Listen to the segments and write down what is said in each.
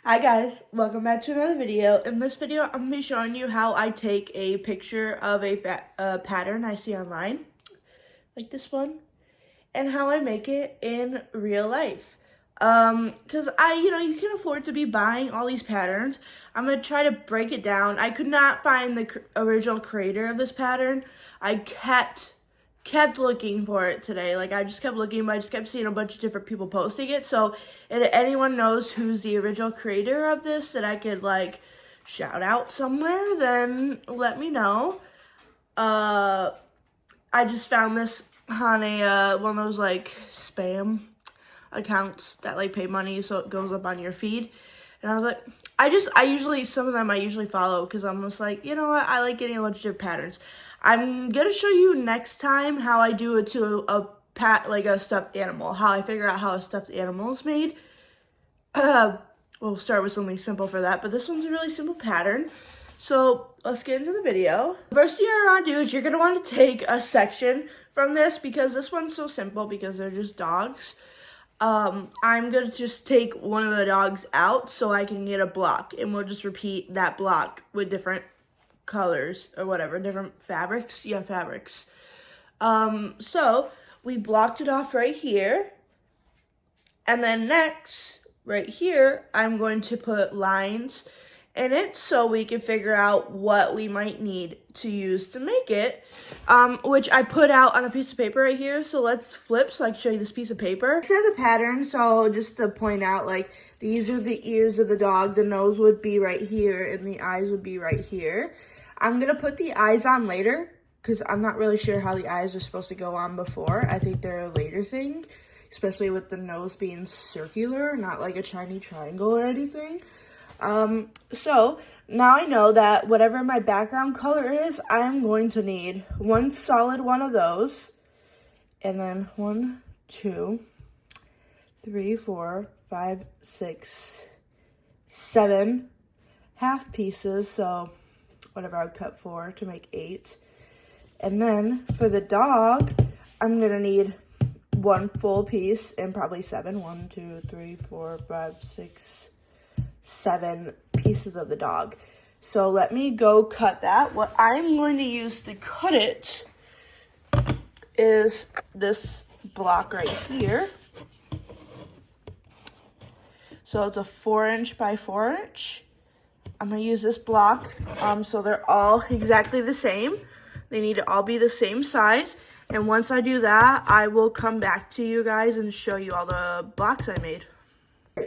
Hi guys, welcome back to another video. In this video, I'm going to be showing you how I take a picture of a pattern I see online, like this one, and how I make it in real life. Because you can afford to be buying all these patterns. I'm going to try to break it down. I could not find the original creator of this pattern. I kept looking for it today. Like, I just kept looking, but I just kept seeing a bunch of different people posting it. So if anyone knows who's the original creator of this that I could, like, shout out somewhere, then let me know. I just found this on a, one of those, like, spam accounts that, like, pay money so it goes up on your feed. And I was like, some of them I usually follow because I'm just like, you know what, I like getting a bunch of different patterns. I'm gonna show you next time how I do it to a stuffed animal, how I figure out how a stuffed animal is made. We'll start with something simple for that, but this one's a really simple pattern. So let's get into the video. First thing you're gonna do is you're gonna want to take a section from this because this one's so simple because they're just dogs. I'm gonna just take one of the dogs out so I can get a block, and we'll just repeat that block with different colors or whatever, different fabrics. Yeah, fabrics. So we blocked it off right here, and then next, right here, I'm going to put lines in it so we can figure out what we might need to use to make it, which I put out on a piece of paper right here. So let's flip so I can show you this piece of paper. These are the pattern, so just to point out, like, these are the ears of the dog. The nose would be right here and the eyes would be right here. I'm gonna put the eyes on later because I'm not really sure how the eyes are supposed to go on before. I think they're a later thing, especially with the nose being circular, not like a shiny triangle or anything. So now I know that whatever my background color is, I'm going to need one solid one of those, and then 1, 2, 3, 4, 5, 6, 7 half pieces, so whatever I would cut 4 to make 8. And then for the dog, I'm gonna need one full piece and probably 7. 1, 2, 3, 4, 5, 6, 7 pieces of the dog. So let me go cut that. What I'm going to use to cut it is this block right here. So it's a 4" by 4". I'm gonna use this block, so they're all exactly the same. They need to all be the same size. And once I do that, I will come back to you guys and show you all the blocks I made.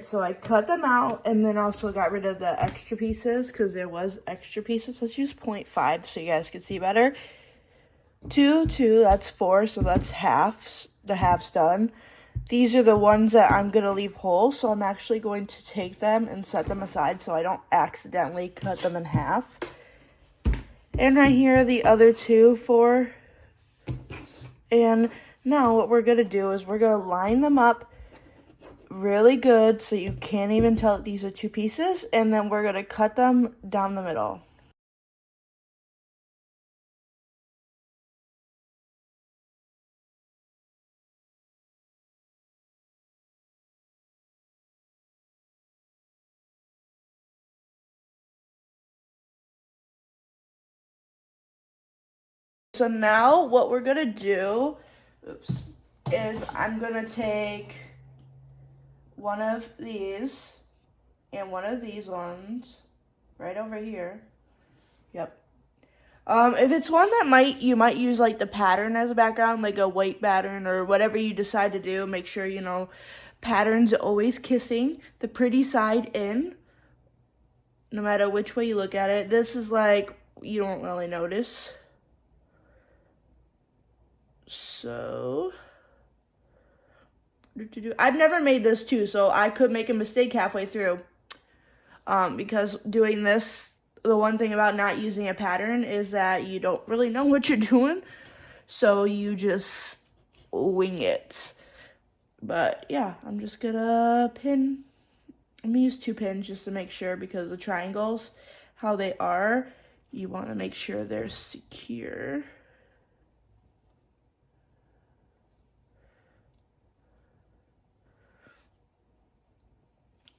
So I cut them out and then also got rid of the extra pieces because there was extra pieces. Let's use 0.5 so you guys can see better. 2, 2, that's 4, so that's halves. The half's done. These are the ones that I'm going to leave whole, so I'm actually going to take them and set them aside so I don't accidentally cut them in half. And right here are the other 2, 4. And now what we're going to do is we're going to line them up really good so you can't even tell that these are 2 pieces, and then we're going to cut them down the middle. So now what we're gonna do, is I'm gonna take one of these and one of these ones right over here. Yep. If it's one that you might use like the pattern as a background, like a white pattern or whatever you decide to do, make sure, pattern's always kissing the pretty side in, no matter which way you look at it. This is like, you don't really notice. So, I've never made this too, so I could make a mistake halfway through. Because doing this, the one thing about not using a pattern is that you don't really know what you're doing, so you just wing it. But yeah, I'm just gonna pin. I'm gonna use 2 pins just to make sure, because the triangles, how they are, you want to make sure they're secure.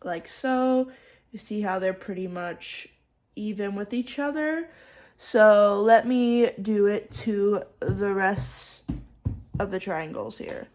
Like so. You see how they're pretty much even with each other? So let me do it to the rest of the triangles here.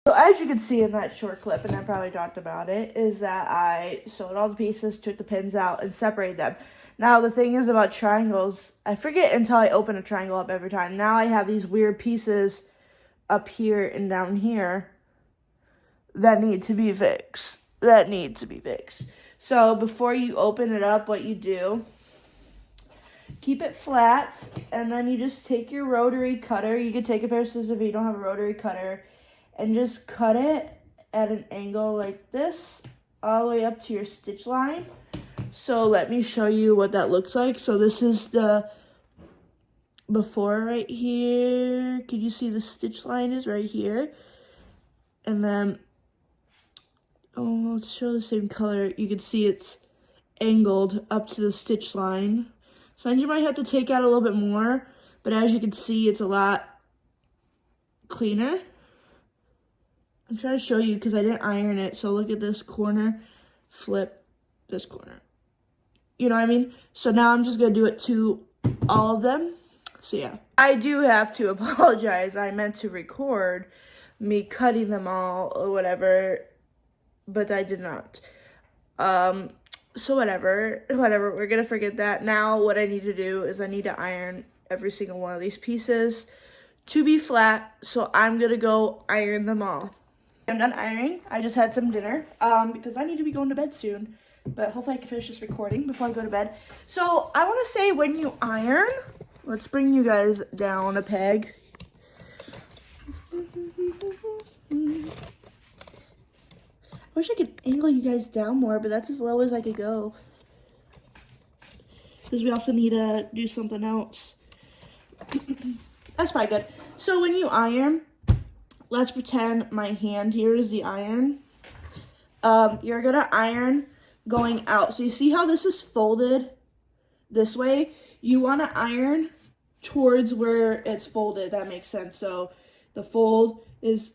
So as you can see in that short clip, and I probably talked about it, is that I sewed all the pieces, took the pins out, and separated them. Now the thing is about triangles, I forget until I open a triangle up every time. Now I have these weird pieces up here and down here that need to be fixed. So before you open it up, what you do, keep it flat, and then you just take your rotary cutter. You could take a pair of scissors if you don't have a rotary cutter, and just cut it at an angle like this, all the way up to your stitch line. So let me show you what that looks like. So this is the before right here. Can you see the stitch line is right here? And then, oh, let's show the same color. You can see it's angled up to the stitch line. Sometimes you might have to take out a little bit more, but as you can see, it's a lot cleaner. I'm trying to show you because I didn't iron it. So look at this corner, flip this corner. You know what I mean? So now I'm just going to do it to all of them. So yeah. I do have to apologize. I meant to record me cutting them all or whatever, but I did not. So whatever, we're going to forget that. Now what I need to do is I need to iron every single one of these pieces to be flat. So I'm going to go iron them all. I'm done ironing. I just had some dinner because I need to be going to bed soon. But hopefully I can finish this recording before I go to bed. So I want to say when you iron, let's bring you guys down a peg. I wish I could angle you guys down more, but that's as low as I could go. Because we also need to do something else. That's probably good. So when you iron, let's pretend my hand here is the iron. You're going to iron going out. So you see how this is folded this way? You want to iron towards where it's folded. That makes sense. So the fold is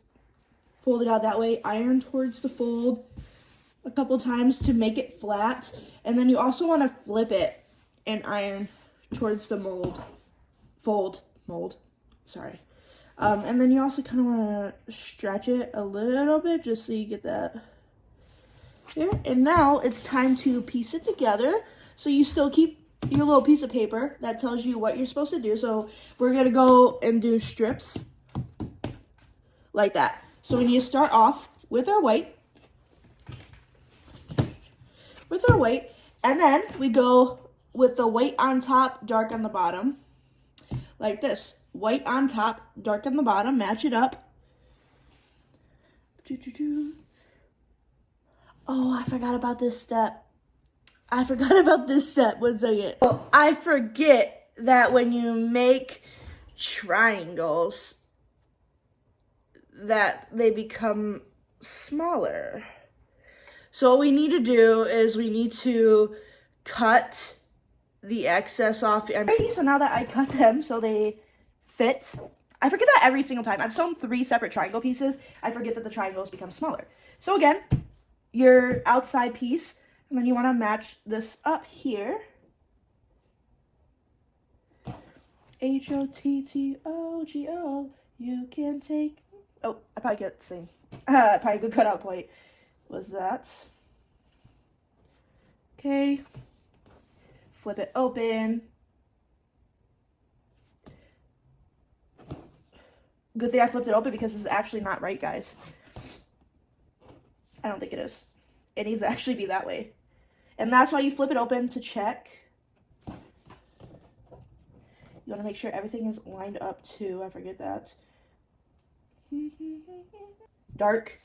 folded out that way. Iron towards the fold a couple times to make it flat. And then you also want to flip it and iron towards the mold. Mold. Sorry. And then you also kind of want to stretch it a little bit just so you get that here. And now it's time to piece it together. So you still keep your little piece of paper that tells you what you're supposed to do. So we're going to go and do strips like that. So we need to start off with our white. And then we go with the white on top, dark on the bottom. Like this. White on top, dark on the bottom. Match it up. Oh, I forgot about this step. One second. Oh, I forget that when you make triangles, that they become smaller. So what we need to do is we need to cut the excess off. So now that I cut them so they fit, I forget that every single time. I've sewn 3 separate triangle pieces. I forget that the triangles become smaller. So again, your outside piece, and then you want to match this up here. HOTTOGO, you can take, oh, I probably get the same. Probably good cutout point was that. Okay, flip it open. Good thing I flipped it open because this is actually not right, guys. I don't think it is. It needs to actually be that way. And that's why you flip it open to check. You want to make sure everything is lined up too. I forget that. Dark.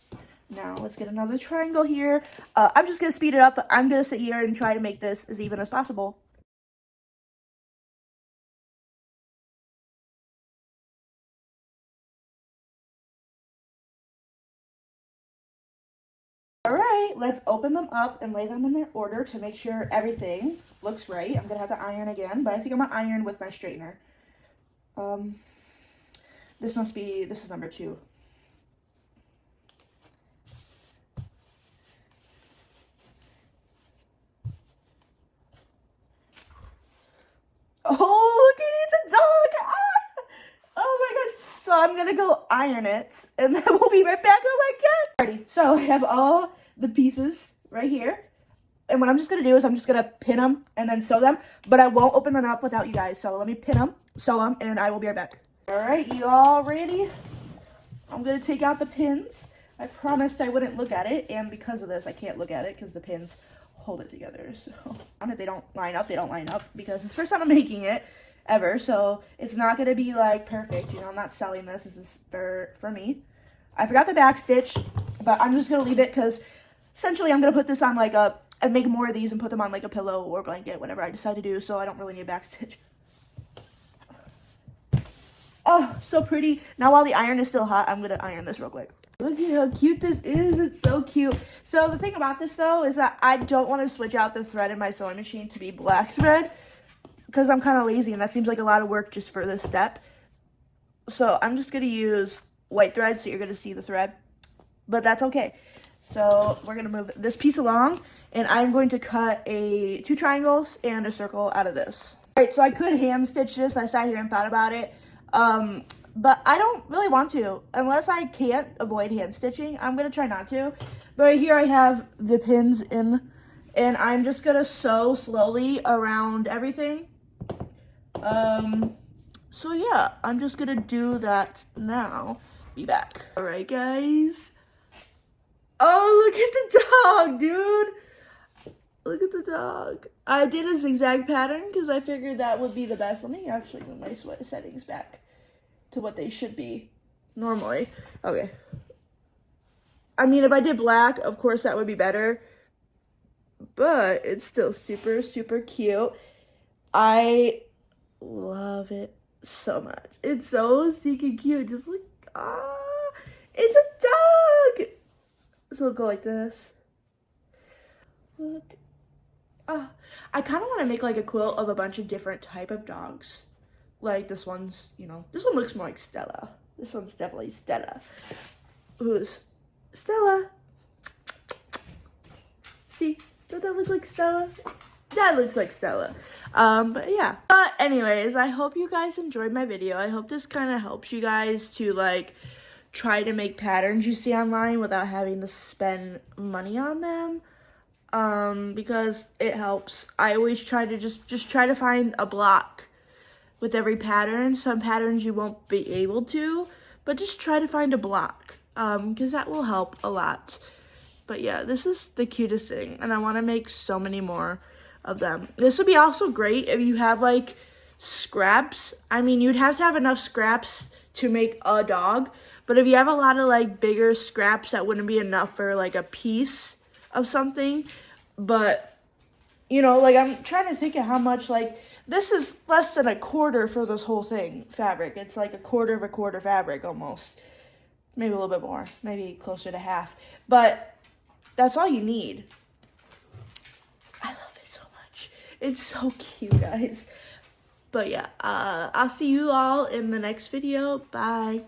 Now let's get another triangle here. I'm just gonna speed it up, but I'm gonna sit here and try to make this as even as possible. All right, let's open them up and lay them in their order to make sure everything looks right. I'm gonna have to iron again, but I think I'm gonna iron with my straightener. This is number 2. Oh, look at it, it's a dog! Ah! Oh my gosh. So I'm gonna go iron it, and then we'll be right back. Oh my god! Alrighty, so I have all the pieces right here. And what I'm just gonna do is I'm just gonna pin them and then sew them, but I won't open them up without you guys. So let me pin them, sew them, and I will be right back. Alright, you all ready? I'm gonna take out the pins. I promised I wouldn't look at it, and because of this, I can't look at it because the pins hold it together. So if they don't line up, they don't line up, because it's the first time I'm making it ever, so it's not gonna be like perfect. You know, I'm not selling this. This is for me. I forgot the back stitch, but I'm just gonna leave it because essentially I'm gonna put this on like and make more of these and put them on like a pillow or blanket, whatever I decide to do, so I don't really need a back stitch. Oh, so pretty. Now while the iron is still hot, I'm gonna iron this real quick. Look at how cute this is. It's so cute. So the thing about this though is that I don't want to switch out the thread in my sewing machine to be black thread, because I'm kind of lazy and that seems like a lot of work just for this step. So I'm just gonna use white thread, so you're gonna see the thread, but that's okay. So we're gonna move this piece along, and I'm going to cut 2 triangles and a circle out of this. All right, so I could hand stitch this. I sat here and thought about it. But I don't really want to. Unless I can't avoid hand stitching, I'm going to try not to. But right here I have the pins in, and I'm just going to sew slowly around everything. So yeah, I'm just going to do that now. Be back. All right, guys. Oh, look at the dog, dude. Look at the dog. I did a zigzag pattern because I figured that would be the best. Let me actually move my settings back to what they should be normally. Okay. I mean, if I did black, of course that would be better, but it's still super, super cute. I love it so much. It's so stinking cute. Just like, it's a dog. So it'll go like this. Look. I kind of want to make like a quilt of a bunch of different type of dogs. Like this one's, you know, this one looks more like Stella. This one's definitely Stella. Who's Stella? See, does that look like Stella? That looks like Stella. But yeah. But anyways, I hope you guys enjoyed my video. I hope this kind of helps you guys to like try to make patterns you see online without having to spend money on them. Because it helps. I always try to just try to find a block with every pattern. Some patterns you won't be able to, but just try to find a block, because that will help a lot. But yeah, this is the cutest thing, and I want to make so many more of them. This would be also great if you have like scraps. I mean, you'd have to have enough scraps to make a dog, but if you have a lot of like bigger scraps, that wouldn't be enough for like a piece of something. But you know, like I'm trying to think of how much, like this is less than a quarter for this whole thing fabric. It's like a quarter of a quarter fabric almost, maybe a little bit more, maybe closer to half, but that's all you need. I love it so much. It's so cute, guys. But yeah, I'll see you all in the next video. Bye.